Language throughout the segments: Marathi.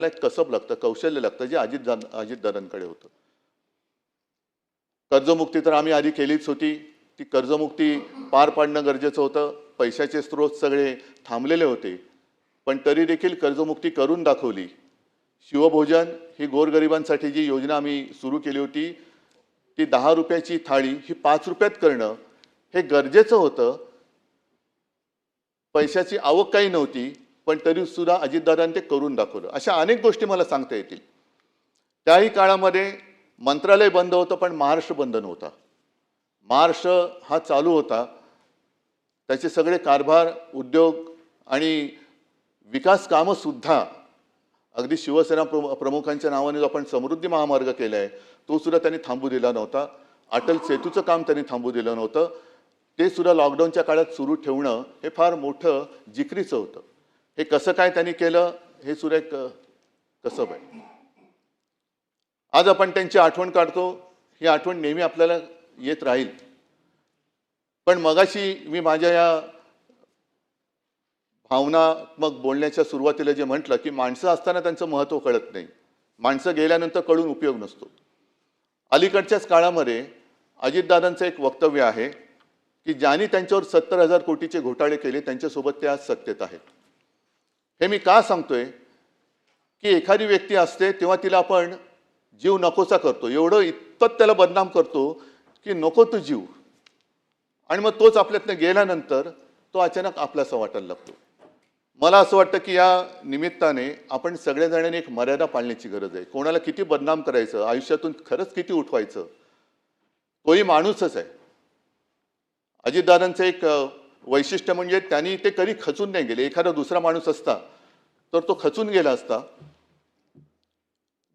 एक कसब लागतं, कौशल्य लागतं, जे अजितदादांकडे होतं. कर्जमुक्ती तर आम्ही आधी केलीच होती. ती कर्जमुक्ती पार पाडणं गरजेचं होतं. पैशाचे स्रोत सगळे थांबलेले होते, पण तरी देखील कर्जमुक्ती करून दाखवली. शिवभोजन ही गोरगरिबांसाठी जी योजना आम्ही सुरू केली होती, ती 10 रुपयाची थाळी ही 5 रुपयात करणं हे गरजेचं होतं. पैशाची आवक काही नव्हती, पण तरी सुद्धा अजितदादांनी ते करून दाखवलं. अशा अनेक गोष्टी मला सांगता येतील. त्याही काळामध्ये मंत्रालय बंद होतं, पण महाराष्ट्र बंद नव्हता. महाराष्ट्र हा चालू होता. त्याचे सगळे कारभार, उद्योग आणि विकास कामं सुद्धा अगदी शिवसेना प्रमुखांच्या नावाने जो आपण समृद्धी महामार्ग केला आहे, तो सुद्धा त्यांनी थांबू दिला नव्हता. अटल सेतूचं काम त्यांनी थांबू दिलं नव्हतं. ते सुद्धा लॉकडाऊनच्या काळात सुरू ठेवणं हे फार मोठं जिकरीचं होतं. हे कसं काय त्यांनी केलं हे सुद्धा एक कसब आहे. आज आपण त्यांची आठवण काढतो. ही आठवण नेहमी आपल्याला येत राहील. पण मगाशी मी माझ्या या भावनात्मक बोलण्याच्या सुरुवातीला जे म्हटलं की माणसं असताना त्यांचं महत्त्व कळत नाही, माणसं गेल्यानंतर कळून उपयोग नसतो. अलीकडच्याच काळामध्ये अजितदादांचं एक वक्तव्य आहे की ज्यांनी त्यांच्यावर 70,000 कोटीचे घोटाळे केले त्यांच्यासोबत ते आज सत्तेत आहेत. हे मी का सांगतोय की एखादी व्यक्ती असते तेव्हा तिला आपण जीव नकोसा करतो, एवढं इतपत त्याला बदनाम करतो की नको तो जीव, आणि मग तोच आपल्यातनं गेल्यानंतर तो अचानक आपलासा वाटायला लागतो. मला असं वाटतं की या निमित्ताने आपण सगळ्याजणांनी एक मर्यादा पाळण्याची गरज आहे. कोणाला किती बदनाम करायचं, आयुष्यातून खरंच किती उठवायचं, तोही माणूसच आहे. अजितदादांचं एक वैशिष्ट्य म्हणजे त्यांनी ते कधी खचून नाही गेले. एखादा दुसरा माणूस असता तर तो खचून गेला असता.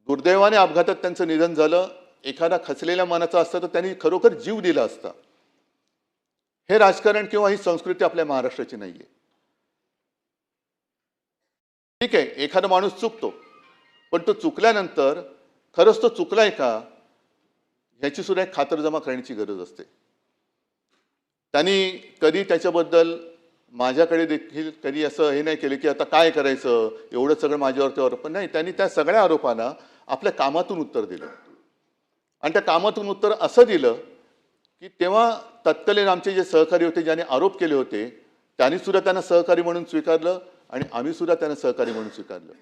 दुर्दैवाने अपघातात त्यांचं निधन झालं. एखादा खचलेल्या मनाचा असता तर त्यांनी खरोखर जीव दिला असता. हे राजकारण किंवा ही संस्कृती आपल्या महाराष्ट्राची नाहीये. ठीक आहे, एखादा माणूस चुकतो, पण तो चुकल्यानंतर खरंच तो चुकलाय का ह्याची सुद्धा एक खातरजमा करण्याची गरज असते. त्यांनी कधी त्याच्याबद्दल माझ्याकडे देखील कधी असं हे नाही केलं की आता काय करायचं, एवढं सगळं माझ्यावरती आरोप नाही. त्यांनी त्या सगळ्या आरोपांना आपल्या कामातून उत्तर दिलं, आणि त्या कामातून उत्तर असं दिलं की तेव्हा तत्कालीन आमचे जे सहकारी होते, ज्याने आरोप केले होते, त्यांनी सुद्धा त्यांना सहकारी म्हणून स्वीकारलं आणि आम्ही सुद्धा त्यांना सहकारी म्हणून स्वीकारलं.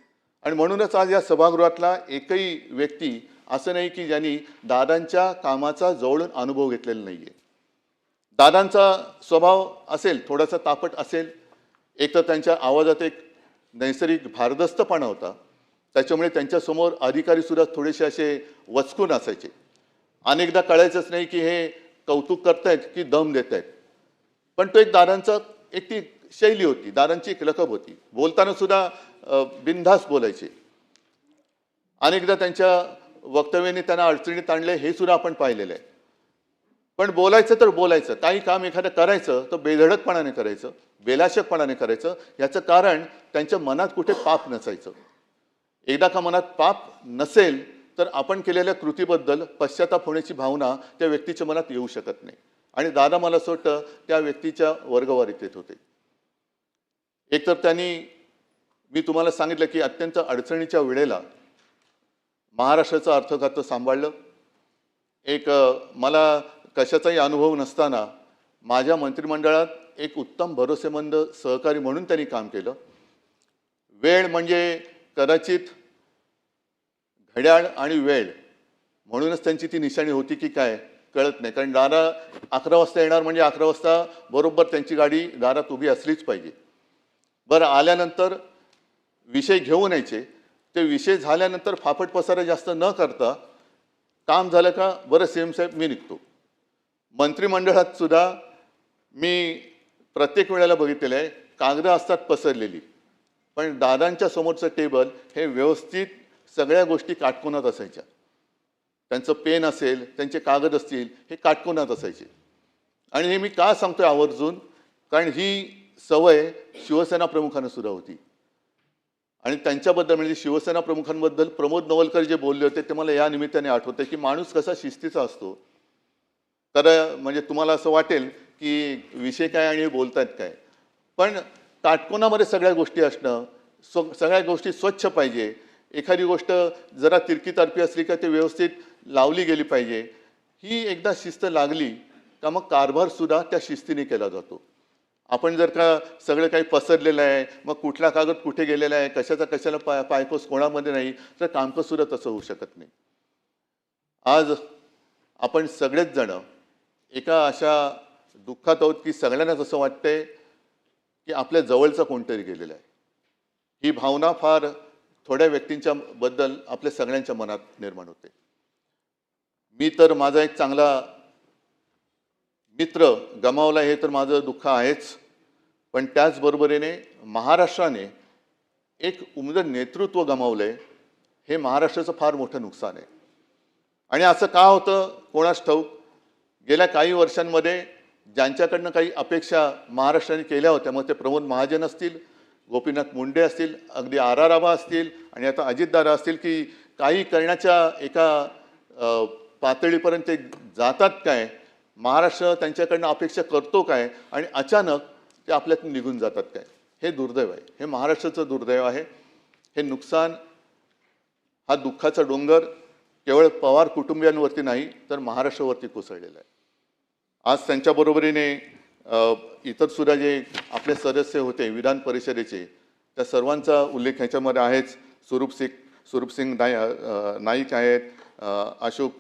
आणि म्हणूनच आज या सभागृहातला एकही व्यक्ती असं नाही की ज्यांनी दादांच्या कामाचा जवळून अनुभव घेतलेला नाहीये. दादांचा स्वभाव असेल, थोडासा तापट असेल, एक तर त्यांच्या आवाजात एक नैसर्गिक भारदस्तपणा होता, त्याच्यामुळे त्यांच्यासमोर अधिकारी सुद्धा थोडेसे असे वचकून असायचे. अनेकदा कळायचंच नाही की हे कौतुक करतायत की दम देत आहेत. पण तो एक दादांचा एक ती शैली होती, दादांची एक लकब होती. बोलताना सुद्धा बिनधास्त बोलायचे. अनेकदा त्यांच्या वक्तव्याने त्यांना अडचणीत आणले हे सुद्धा आपण पाहिलेलं आहे. पण बोलायचं तर बोलायचं, काही काम एखादं करायचं तर बेधडकपणाने करायचं, बेलाशकपणाने करायचं. याचं कारण त्यांच्या मनात कुठे पाप नसायचं. एकदा का मनात पाप नसेल तर आपण केलेल्या कृतीबद्दल पश्चाताप होण्याची भावना त्या व्यक्तीच्या मनात येऊ शकत नाही. आणि दादा मला असं वाटतं त्या व्यक्तीच्या वर्गवारीत येत होते. एकतर त्यांनी, मी तुम्हाला सांगितलं की अत्यंत अडचणीच्या वेळेला महाराष्ट्राचं अर्थखातं सांभाळलं. एक मला कशाचाही अनुभव नसताना माझ्या मंत्रिमंडळात एक उत्तम भरोसेमंद सहकारी म्हणून त्यांनी काम केलं. वेळ म्हणजे कदाचित घड्याळ आणि वेळ म्हणूनच त्यांची ती निशाणी होती की काय कळत नाही. कारण दादा 11 वाजता येणार म्हणजे 11 वाजता बरोबर त्यांची गाडी दारात उभी असलीच पाहिजे. बरं, आल्यानंतर विषय घेऊन यायचे. ते विषय झाल्यानंतर फाफट पसारा जास्त न करता काम झालं का बरं सीएम साहेब मी निघतो. मंत्रिमंडळात सुद्धा मी प्रत्येक वेळेला बघितलेलं आहे, कागदं असतात पसरलेली, पण दादांच्या समोरचं टेबल हे व्यवस्थित सगळ्या गोष्टी काटकोनात असायच्या. त्यांचं पेन असेल, त्यांचे कागद असतील, हे काटकोनात असायचे. आणि हे मी का सांगतोय आवर्जून, कारण ही सवय शिवसेना प्रमुखांना सुद्धा होती. आणि त्यांच्याबद्दल म्हणजे शिवसेना प्रमुखांबद्दल प्रमोद नवलकर जे बोलले होते ते मला या निमित्ताने आठवते की माणूस कसा शिस्तीचा असतो. तर म्हणजे तुम्हाला असं वाटेल की विषय काय आणि बोलतायत काय, पण काटकोनामध्ये सगळ्या गोष्टी असणं, सगळ्या गोष्टी स्वच्छ पाहिजे. एखादी गोष्ट जरा तिरकी-तारपी असली का ते व्यवस्थित लावली गेली पाहिजे. ही एकदा शिस्त लागली का मग कारभारसुद्धा त्या शिस्तीने केला जातो. आपण जर का सगळं काही पसरलेलं आहे, मग कुठला कागद कुठे गेलेला आहे, कशाचा कशाला पायपोस कोणामध्ये नाही, तर कामकाजसुद्धा तसं होऊ शकत नाही. आज आपण सगळेच जण एका अशा दुःखात आहोत की सगळ्यांनाच असं वाटतंय की आपल्या जवळचा कोणतरी गेलेला आहे. ही भावना फार थोड्या व्यक्तींच्या बद्दल आपल्या सगळ्यांच्या मनात निर्माण होते. मी तर माझा एक चांगला मित्र गमावला हे तर माझं दुःख आहेच, पण त्याचबरोबरीने महाराष्ट्राने एक उमदं नेतृत्व गमावलंय, हे महाराष्ट्राचं फार मोठं नुकसान आहे. आणि असं का होतं कोणास ठाऊक. गेल्या काही वर्षांमध्ये ज्यांच्याकडनं काही अपेक्षा महाराष्ट्राने केल्या होत्या, मग ते प्रमोद महाजन असतील, गोपीनाथ मुंडे असतील, अगदी आर.आर. आबा असतील आणि आता अजितदादा असतील, की काही करण्याच्या एका पातळीपर्यंत ते जातात काय, महाराष्ट्र त्यांच्याकडनं अपेक्षा करतो काय आणि अचानक ते आपल्यातून निघून जातात काय. हे दुर्दैव आहे, हे महाराष्ट्राचं दुर्दैव आहे. हे नुकसान, हा दुःखाचा डोंगर केवळ पवार कुटुंबियांवरती नाही तर महाराष्ट्रावरती कोसळलेला आहे. आज त्यांच्याबरोबरीने इतर सुद्धा जे आपले सदस्य होते विधान परिषदेचे, त्या सर्वांचा उल्लेख ह्याच्यामध्ये आहेच. स्वरूपसिंग नाईक आहेत, अशोक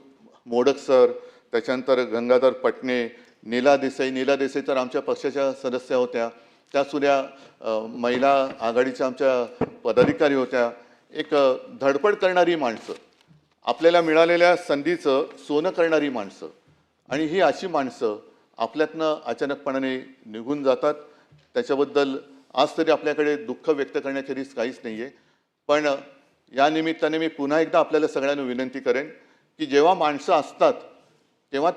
मोडक सर, त्याच्यानंतर गंगाधर पटणे, नीला देसाई तर आमच्या पक्षाच्या सदस्य होत्या. त्यासुद्धा महिला आघाडीच्या आमच्या पदाधिकारी होत्या. एक धडपड करणारी माणसं, आपल्याला मिळालेल्या संधीचं सोनं करणारी माणसं, आणि ही अशी माणसं आपल्यातनं अचानकपणाने निघून जातात. त्याच्याबद्दल आज तरी आपल्याकडे दुःख व्यक्त करण्याखेरीज काहीच नाही आहे. पण या निमित्ताने मी पुन्हा एकदा आपल्याला सगळ्यांना विनंती करेन की जेव्हा माणसं असतात तेव्हा